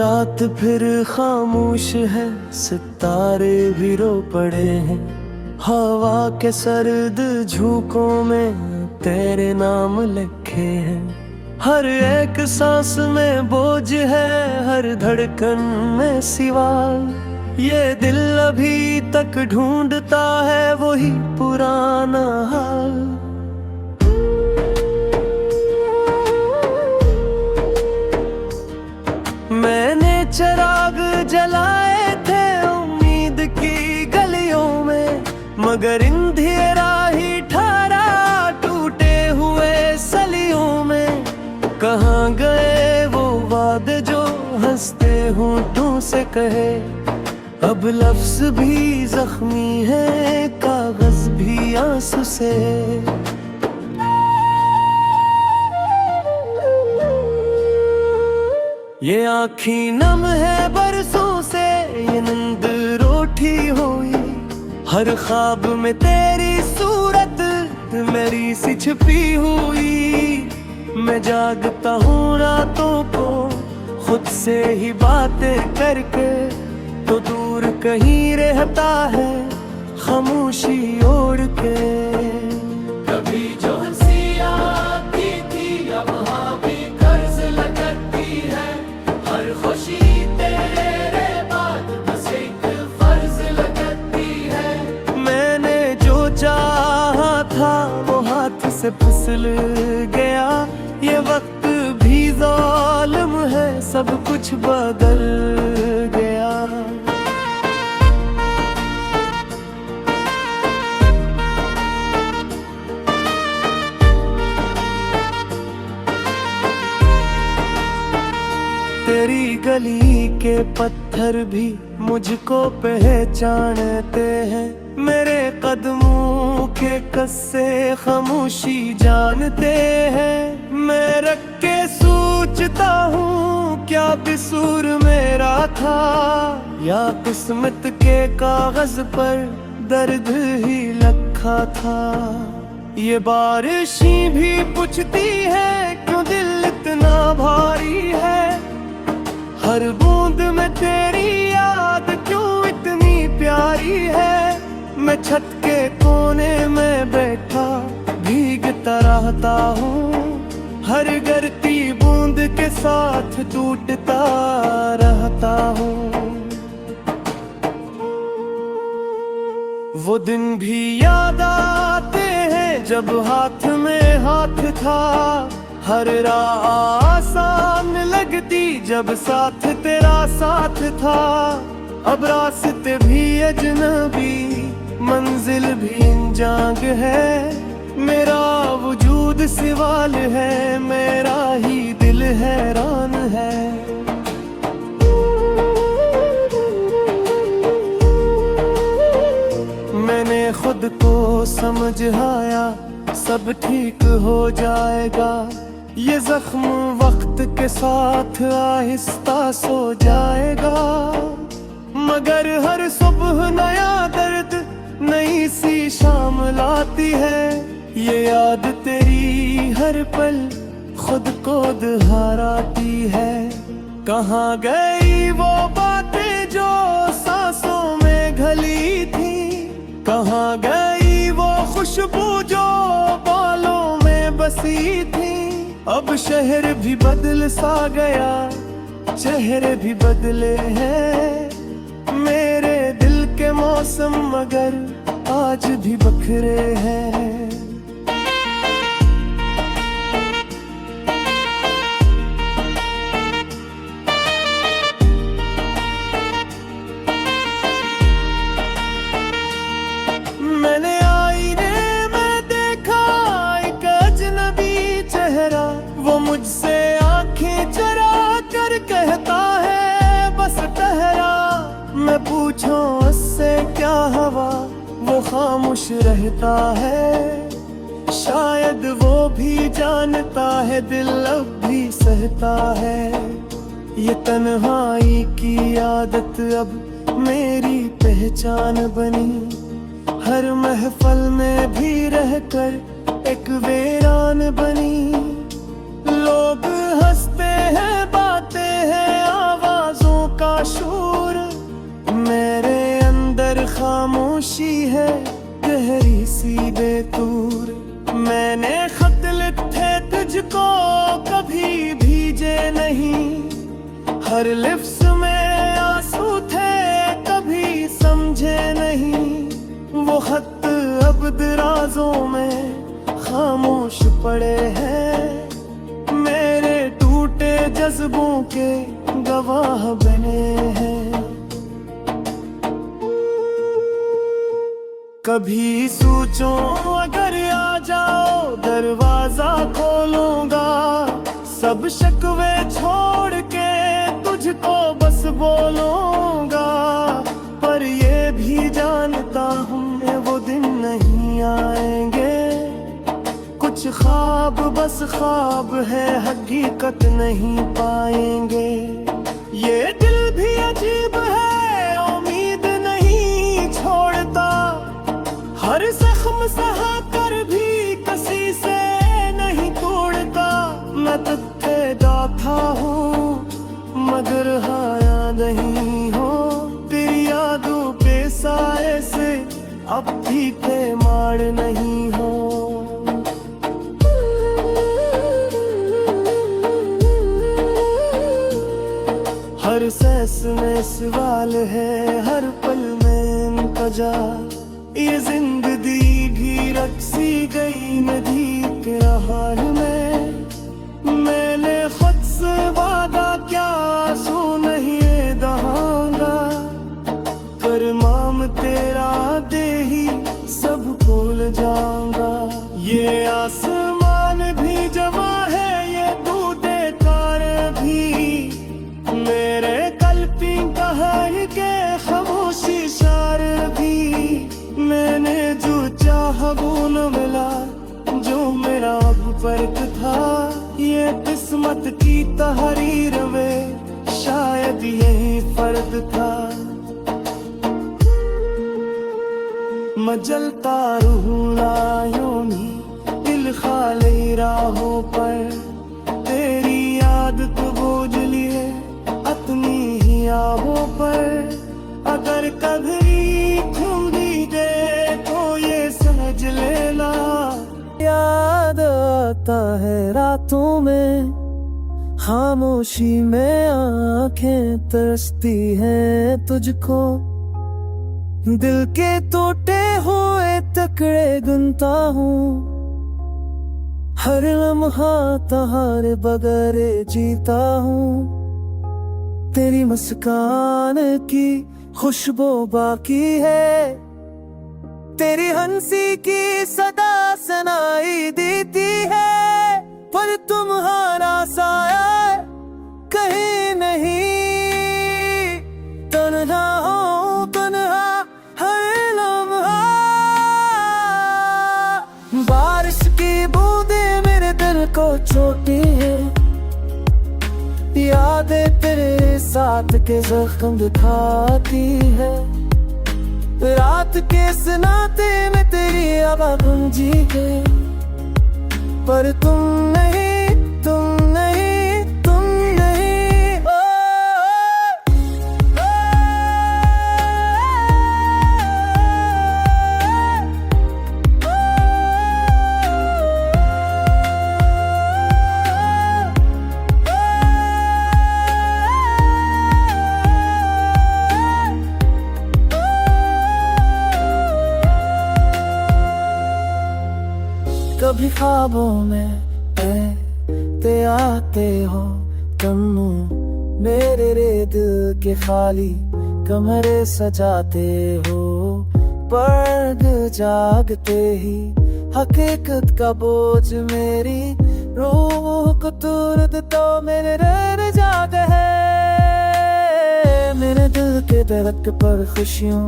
रात फिर खामोश है, सितारे भी रो पड़े हैं। हवा के सर्द झोंकों में तेरे नाम लिखे हैं। हर एक सांस में बोझ है, हर धड़कन में सिवाल। ये दिल अभी तक ढूंढता है वही पुराना हाल। मैंने चिराग जलाए थे उम्मीद की गलियों में, मगर अंधेरा ही ठहरा टूटे हुए सलियों में। कहाँ गए वो वादे जो हंसते होठों से कहे, अब लफ्ज भी जख्मी है, कागज भी आंसू से। ये आँखी नम है बरसों से, ये नींद रूठी हुई। हर ख्वाब में तेरी सूरत मेरी सी छिपी हुई। मैं जागता हूँ रातों को खुद से ही बातें करके, तो दूर कहीं रहता है खामोशी ओढ़ के। कभी जो हंसियाँ आती थी अब हाँ भी कर्ज लगती है। हर खुशी तेरे बाद बस एक फर्ज लगती है। मैंने जो चाहा था वो हाथ से फिसल गया। ये वक्त भी ज़ालिम है, सब कुछ बदल गया। तेरी गली के पत्थर भी मुझको पहचानते हैं। मेरे कदमों के कस्से खामोशी जानते हैं। मैं रख के सोचता हूँ क्या कसूर मेरा था, या किस्मत के कागज पर दर्द ही लिखा था। ये बारिशें भी पूछती है क्यों दिल इतना भारी है। हर बूंद में तेरी याद क्यों इतनी प्यारी है। मैं छत के कोने में बैठा भीगता रहता हूँ। हर गिरती बूंद के साथ टूटता रहता हूँ। वो दिन भी याद आते हैं जब हाथ में हाथ था। हर राह आसान लगती जब साथ तेरा साथ था। अब रास्ते भी अजनबी, मंजिल भी अनजान है। मेरा वजूद सवाल है, मेरा ही दिल हैरान है। मैंने खुद को समझाया सब ठीक हो जाएगा। ये जख्म वक्त के साथ आहिस्ता सो जाएगा। मगर हर सुबह नया दर्द नई सी शाम लाती है। ये याद तेरी हर पल खुद को दोहराती है। कहाँ गई वो बातें जो सांसों में घली थी। कहाँ गई वो खुशबू जो बालों में बसी थी। अब शहर भी बदल सा गया, चेहरे भी बदले हैं। मेरे दिल के मौसम मगर आज भी बखरे हैं। मैंने आईने में देखा एक अजनबी चेहरा। वो मुझसे आंखें चरा कर कहता है बस ठहरा। मैं पूछूं उससे क्या हवा, वो खामोश रहता है। शायद वो भी जानता है दिल अब भी सहता है। ये तन्हाई की आदत अब मेरी पहचान बनी। हर महफल में भी रहकर एक वीरान बनी। लोग हंसते हैं, बातें हैं, आवाज खामोशी है गहरी सी बेतूर। मैंने खत लिखे तुझको कभी भीजे नहीं, हर लिफ्स में आंसू थे कभी समझे नहीं। वो खत अब दराजों में खामोश पड़े हैं, मेरे टूटे जज्बों के गवाह बने हैं। कभी सोचो अगर आ जाओ दरवाजा खोलूंगा, सब शिकवे छोड़ के तुझको बस बोलूंगा। पर ये भी जानता हूँ वो दिन नहीं आएंगे, कुछ ख्वाब बस ख्वाब है हकीकत नहीं पाएंगे। ये दिल भी अजीब है उम्मीद नहीं छोड़ता, हर जख्म सहा कर भी किसी से नहीं तोड़ता। मैं तुझसे जाता हूँ मगर हाया नहीं हो, तेरी यादों पे साए से अब भी मार नहीं हो। हर सांस में सवाल है, हर पल में इंतजा। ये जिंदगी भी रक्सी गई नदी के हाल में, मैंने खुद से वादा क्या आंसू नहीं दहाऊंगा। पर माम तेरा दे ही सब भूल जाऊंगा। ये आसमान भी जमा है ये टूटे तारे भी, मेरे कल्पी कहानी के खामोशी शार भी। मैंने जो चाहा वो न मिला जो मेरा अब फर्क था, ये किस्मत की तहरीर में शायद यही फर्क था। मैं जलता रहूं लायोनी दिल खाली राहों पर, तेरी याद तो बोझ लिए अपनी ही आहों पर। अगर कभी खुंदी दे तो ये समझ लेना, याद आता है रातों में खामोशी में आंखें तरसती हैं तुझको। दिल के टूटे हुए टुकड़े गुनता हूँ, हर लम्हा तुम्हारे बगैर जीता हूँ। तेरी मुस्कान की खुशबू बाकी है, तेरी हंसी की सदा सुनाई देती है। पर तुम्हारा साया कहीं नहीं, तन्हा हूँ तन्हा हर लम्हा। बारिश की बूंदें मेरे दिल को छूती है, यादें तेरे साथ के जख्म दिखाती है। रात के सनाते में तेरी आवाज़ गूंजी है, पर तुम नहीं तुम नहीं तुम नहीं। ओ, ओ, कभी ख्वाबों में ते आते हो तुम, मेरे रे दिल के खाली कमरे सजाते हो। पर जागते ही हकीकत का बोझ मेरी रूह को तुरद तो मेरे रह जाते है। मेरे दिल के दरख्त पर खुशियों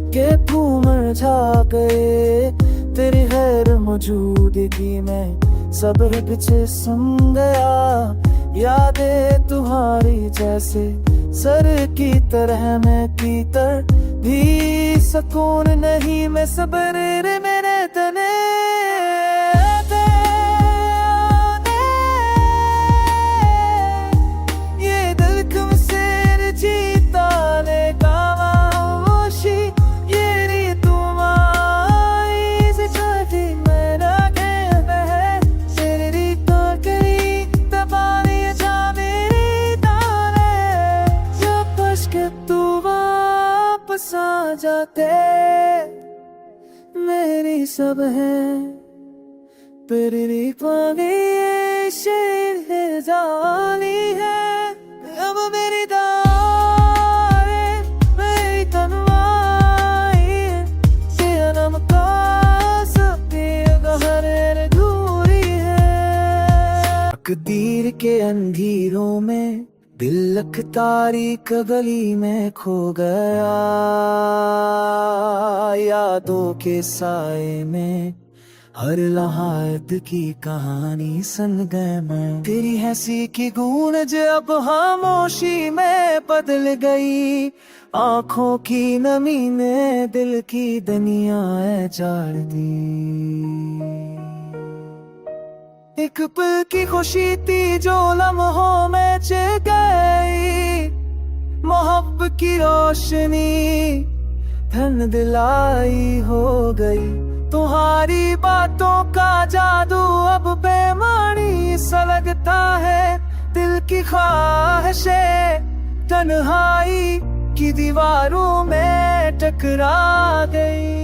के फूल मुरझा गए, तेरी गैर मौजूदगी में सब पीछे सुन गया। यादें तुम्हारी जैसे सर की तरह मैं भीतर भी सुकून नहीं, मैं सब्र मेरे तने। ये दिल कम से जीता ने खामोशी, ये सब है तेरी पानी शेर है जानी है अब मेरी दारे मेरी तन्वाई जन्म का सभी गहरे दूरी है तकदीर के अंधेरों में दिल तारीख गली में खो गया यादों के साए में हर लहाद की कहानी सुन गए मैं तेरी हंसी की गूंज अब खामोशी में बदल गई आंखों की नमी ने दिल की दुनिया जाड़ दी एक पल की खुशी थी जो लम्हों में चल गई मोहब्बत की रोशनी धन दिलाई हो गई तुम्हारी बातों का जादू अब बेमानी सा लगता है दिल की ख्वाहिशें तन्हाई की दीवारों में टकरा गई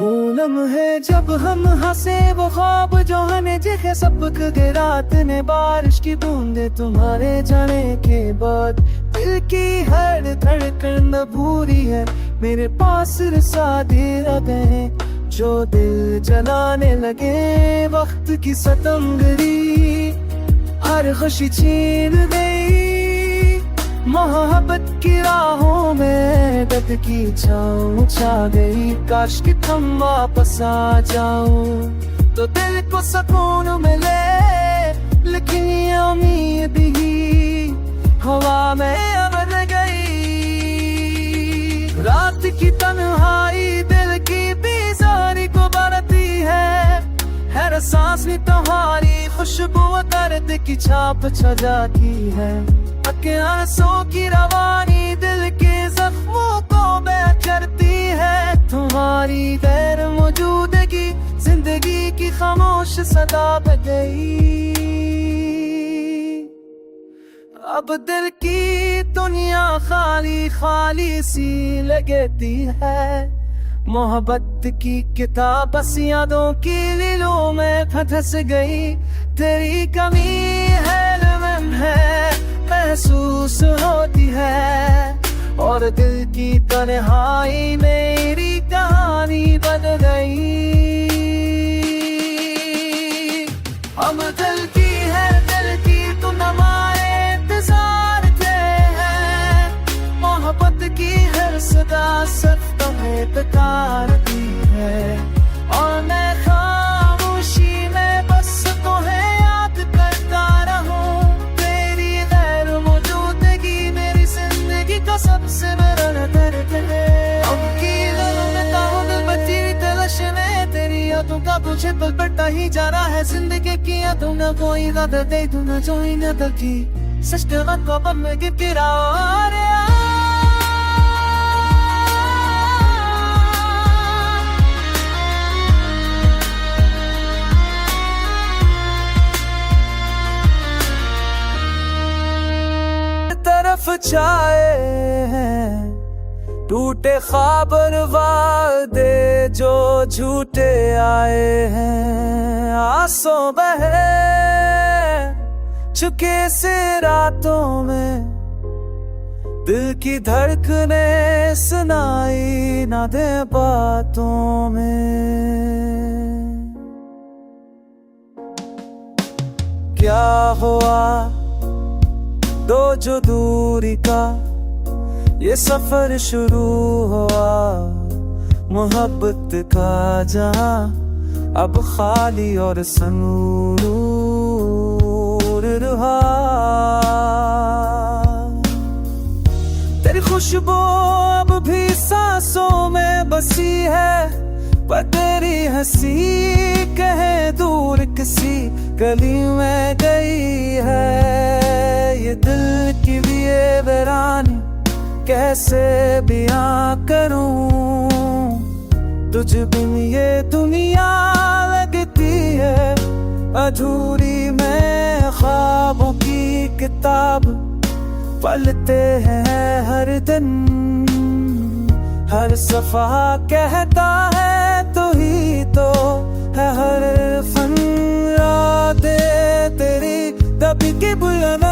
वो लम्हे जब हम हंसे वो ख्वाब जो हमें जगह सबक के रात ने बारिश की बूंदे तुम्हारे जाने के बाद दिल की हर धड़कन भूरी है मेरे पास सादे रहे जो दिल जलाने लगे वक्त की सतंगरी हर खुशी छीन गई मोहब्बत की राहों में दर्द की छाँव छा गई काश कि तुम वापस आ जाओ तो दिल को सुकून मिले लेकिन ये उम्मीद ही हवा में अब रह गई रात की तन्हाई दिल की बेजारी को बढ़ती है सांस में तुम्हारी खुशबू दर्द की छाप छा जाती है आंसुओं की रवानी दिल के जख्मों को बयां करती है तुम्हारी गैर मौजूदगी जिंदगी की खामोश सदा बन गई अब दिल की दुनिया खाली खाली सी लगती है मोहब्बत की किताब बस यादों की लीलों में फंस गई तेरी कमी है महसूस होती है और दिल की तन्हाई मेरी कहानी बन गई हम दिल की है दिल की तुम हमारे इंतजार थे हैं मोहब्बत की हर सदा सिर्फ तुम्हें पुकारती है और मैं खामोशी में बस तुम्हें याद करता रहूं तेरी गैर मौजूदगी मेरी जिंदगी का सबसे बड़ा दर्द है अब की दिल बची तलाश में तेरी यादों का तुझे पल बढ़ता ही जा रहा है जिंदगी की यादों न कोई ज्यादा दे तू न जोई न दलकी सच को बम में गिरा तरफ छाए हैं टूटे ख्वाब और वादे जो झूठे आए हैं आंसू बहे चुके से रातों में दिल की धड़कने सुनाई ना दे बातों में क्या हुआ दो जो दूरी का ये सफर शुरू हुआ मोहब्बत का जहां अब खाली और संगूर रहा तेरी खुशबू अब भी सांसों में बसी है पर तेरी हंसी कहे दूर किसी गली में गई है ये दिल की भी ये वीरानी कैसे बयां करूं तुझ बिन ये दुनिया लगती है अधूरी। मैं ख्वाबों की किताब पलते हैं हर दिन, हर सफा कहता है तू ही तो है हर फन। यादें तेरी दबी की बुलंदी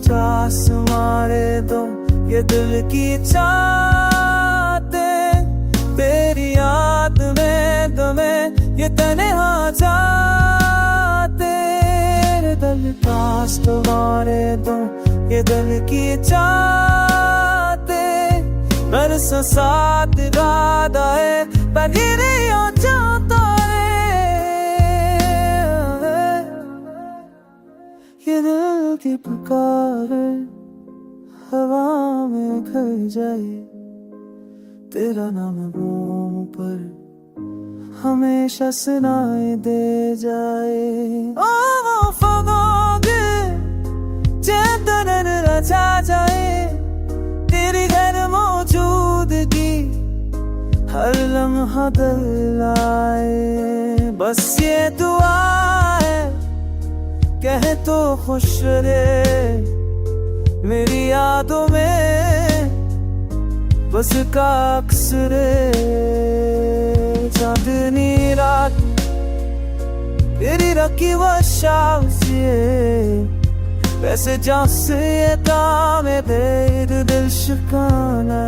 चास मारे दो ये दिल की चाहते। तेरी याद में दमे ये तन्हा जाते। दिल पास तुम्हारे दो ये दिल की चाहते। बरस साथ इरादा है पर ये नहीं हो जाता है। ये दिल की पुकार हवा में घर जाए, तेरा नाम बूम पर हमेशा सुनाई दे जाए। ओ फगोगे चेतन रचा जाए, तेरी घर मौजूदगी हर लम्हा दिल आए। बस ये दुआ है कह तो खुश रहे मेरी यादों में बस का अक्सर। चांदनी रात तेरी रखी वो शाम से वैसे जहाँ से ये दामे बेद दिल शिकाना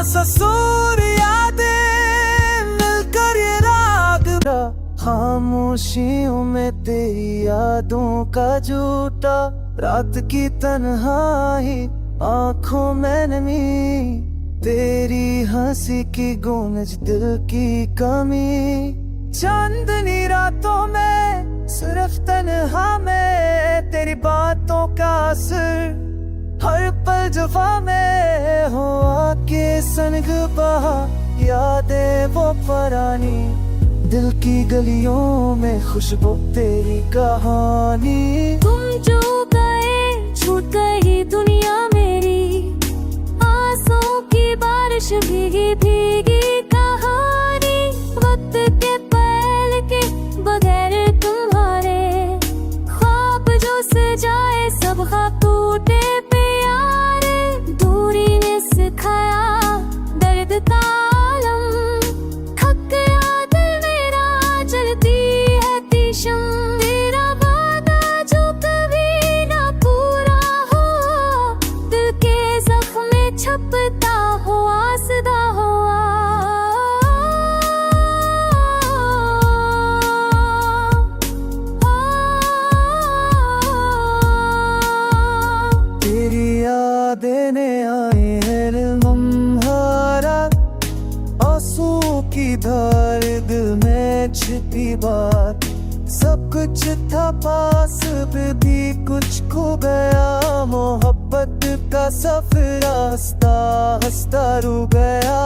ससुर यादें मिलकर ये राग। खामोशियों में तेरी यादों का झूठा, रात की तन्हाई आंखों में नमी। तेरी हंसी की गूंज दिल की कमी। चांदनी रातों में सिर्फ तन्हा में तेरी बातों का असर। हर पल जफा में हो आके सनग बहा यादें वो पुरानी। दिल की गलियों में खुशबू तेरी कहानी। तुम जो गए छूट गई दुनिया मेरी, आंसू की बारिश भीगी भीगी कहानी। वक्त के पहल के बगैर तुम्हारे ख्वाब जो सजाए सब ख्वाब टूटे प्यारे। दूरी ने सिखाया दर्द का आलम, थक गया दिल मेरा जलती है तीशम। तेरा वादा जो कभी ना पूरा हो, दिल के जख्म में छपता हो आसदा हो। देने आए हैं लम्हारा, आंसू की धार दिल में छिपी बात। सब कुछ था पास भी कुछ खो गया, मोहब्बत का सफर हंसता हंसता रू गया।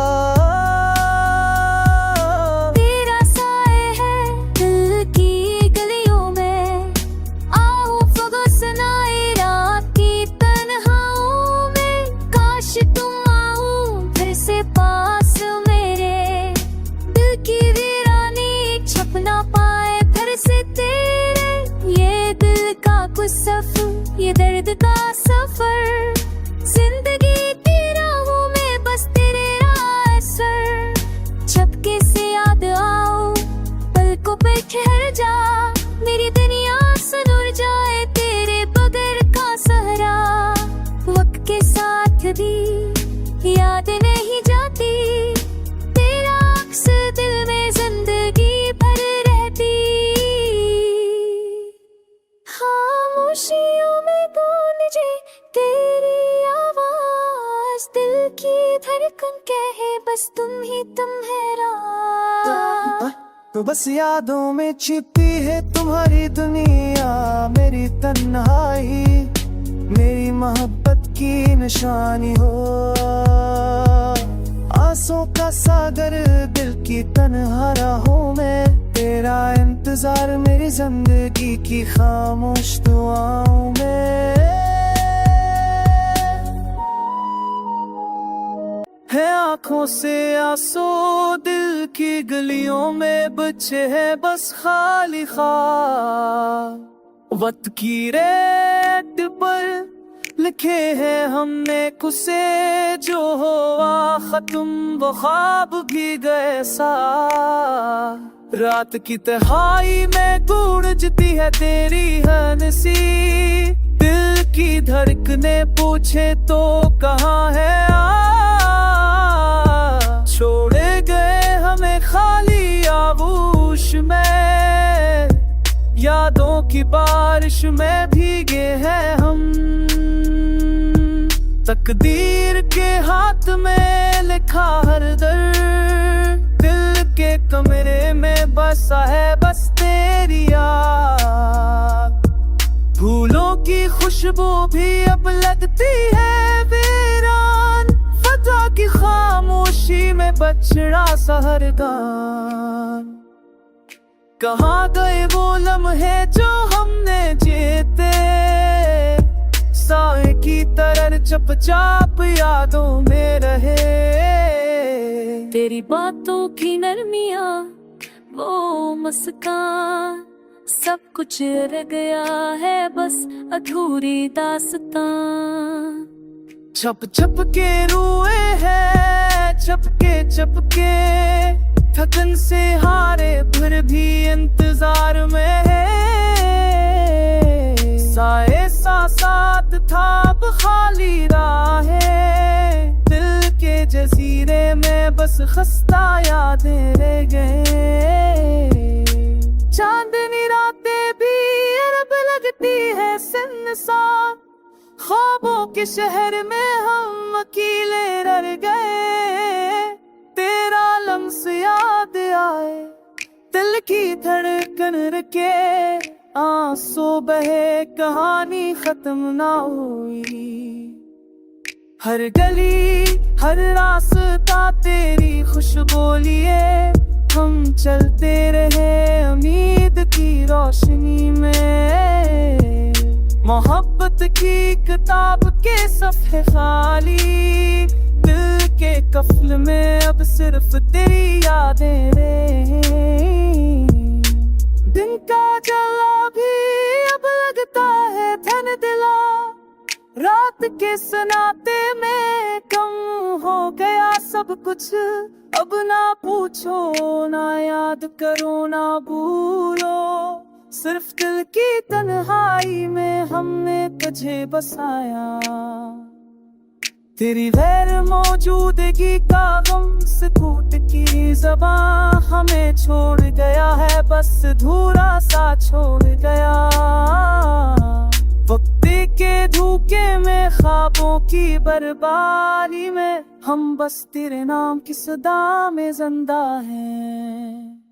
तेरा साए है दिल की गलियों में, आओ फगो सुनाए रात की तन्हाओं में। काश तुम आओ फिर से पास मेरे, दिल की वीरानी छप ना पाए फिर से तेरे। ये दिल का कुछ सफर ये दर्द का सफर, जिंदगी की राहों में बस तेरे असर। झपके से याद आओ पलकों पर ठहर जा, मेरी दुनिया सुलझ जाए तेरे बगैर का सहरा। वक्त के साथ भी याद नहीं जाती, तेरा अक्स दिल में जिंदगी भर रहती। खामोशियों में गूंजे तेरी आवाज, दिल की धड़कन कहे बस तुम ही तुम है राज। तो बस यादों में छिपी है तुम्हारी दुनिया, मेरी तन्हाई मेरी मोहब्बत की निशानी हो। सांसों का सागर, दिल की तन्हा राहों में तेरा इंतजार, मेरी जिंदगी की खामोश दुआओं में है। आंखों से आंसू दिल की गलियों में बचे हैं बस खाली ख्वाब। वक्त की रेत पर लिखे हैं हमने कुसे, जो हुआ खत्म वो ख्वाब भी गए सा। रात की तन्हाई में गूंजती है तेरी हंसी, दिल की धड़कने पूछे तो कहाँ है छोड़े गए हमें खाली आगोश में, यादों की बारिश में भीगे हैं हम। तकदीर के हाथ में लिखा हर दर्द, दिल के कमरे में बसा है बस तेरी याद। फूलों की खुशबू भी अब लगती है वीरान, फजा की खामोशी में बछड़ा सहरगान। कहाँ गए वो लम्हे जो हमने जीते, साए की तरह चुपचाप यादों में रहे। तेरी बातों की नरमियाँ वो मुस्कान, सब कुछ रह गया है बस अधूरी दास्तां। छप छप के रुए हैं चपके थकन से हारे फिर भी इंतजार में है। साए सा साथ था अब खाली राहें, दिल के जजीरे में बस खस्ता यादें रह गए। चांदनी रातें भी अरब लगती है सुनसान, ख्वाबों के शहर में हम अकेले रह गए। तेरा लम्स याद आए, दिल की धड़कन रुके, आंसू बहे कहानी खत्म ना हुई। हर गली हर रास्ता तेरी खुशबू लिए, हम चलते रहे उम्मीद की रोशनी में। मोहब्बत की किताब के सफ़े खाली, दिल के कफ्ल में अब सिर्फ तेरी यादें रहे। दिन का जला भी अब लगता है धन दिला, रात के सनाते में कम हो गया सब कुछ। अब ना पूछो ना याद करो ना भूलो, सिर्फ दिल की तन्हाई में हमने तुझे बसाया। तेरी गैर मौजूदगी का गम सुकूत की ज़बां हमें छोड़ गया है, बस धूरा सा छोड़ गया। वक्त के धोखे में ख्वाबों की बर्बादी में हम बस तेरे नाम की सदा में जिंदा हैं।